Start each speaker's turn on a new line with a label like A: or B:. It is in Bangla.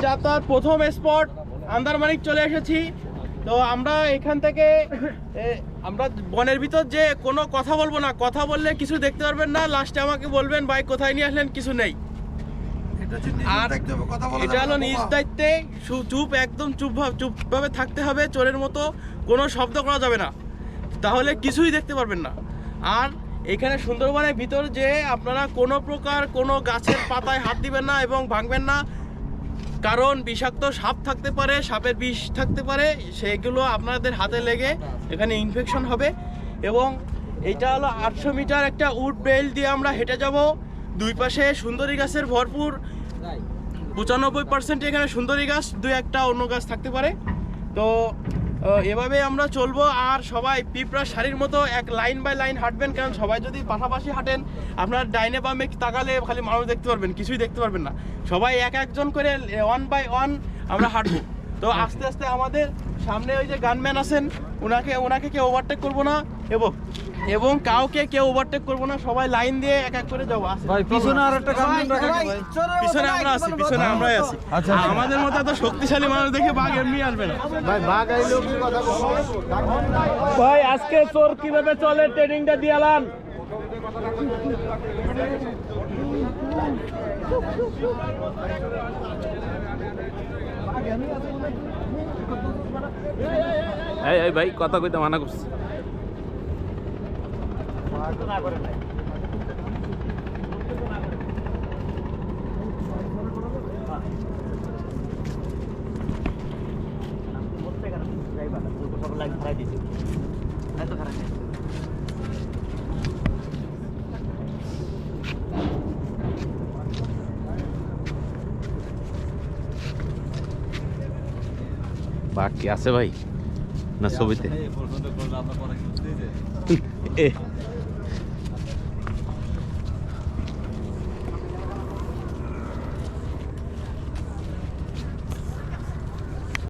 A: যাত্রার প্রথম স্পট আন্দারমানিক চলে এসেছি। তো আমরা এখান থেকে আমরা বনের ভিতর যে কোনো কথা বলবো না, কথা বললে কিছু দেখতে পারবেন না। লাস্টে আমাকে বলবেন ভাই কোথায় নিয়ে আসলেন, কিছু নেই। আর এটা হলো নিজ দায়িত্বে, চুপ, একদম চুপভাবে থাকতে হবে, চোরের মতো কোনো শব্দ করা যাবে না, তাহলে কিছুই দেখতে পারবেন না। আর এখানে সুন্দরবনের ভিতর যে আপনারা কোনো প্রকার কোনো গাছের পাতায় হাত দিবেন না এবং ভাঙবেন না, কারণ বিষাক্ত সাপ থাকতে পারে, সাপের বিষ থাকতে পারে, সেগুলো আপনাদের হাতে লেগে এখানে ইনফেকশন হবে। এবং এইটা হলো 800 মিটার একটা উড বেল দিয়ে আমরা হেঁটে যাব। দুই পাশে সুন্দরী গাছের ভরপুর, 95% এখানে সুন্দরী গাছ, দুই একটা অন্য গাছ থাকতে পারে। তো এভাবে আমরা চলবো। আর সবাই পিঁপড়া শাড়ির মতো এক লাইন বাই লাইন হাঁটবেন, কারণ সবাই যদি পাশাপাশি হাঁটেন আপনার ডাইনে বামে তাকালে খালি মানুষ দেখতে পারবেন, কিছুই দেখতে পারবেন না। সবাই এক একজন করে 1 বাই 1 আমরা হাঁটবো। তো আস্তে আস্তে আমাদের সামনে ওই যে গানম্যান আছেন, ওনাকে কেউ ওভারটেক করবো না এবং কাউকে কেউ ওভারটেক করবো না, সবাই লাইন দিয়ে এক এক করে যাবো।
B: পিছনে আর একটা গানম্যান রাখা কি ভাই?
A: পিছনে আমরা আছি, পিছনে আমরাই আছি।
B: আচ্ছা, আচ্ছা।
A: আমাদের মতো এত শক্তিশালী মানুষ দেখে বাঘ এমনি আসবে না
B: ভাই বাঘ আইলেও কি কথা বলবো?
A: ভাই। আজকে চোর কিভাবে চলে ট্রেনিংটা দিয়ালাম।
C: এই ভাই কথা কইতে মানা করছি। বাঘ কি আছে ভাই না ছবিতে?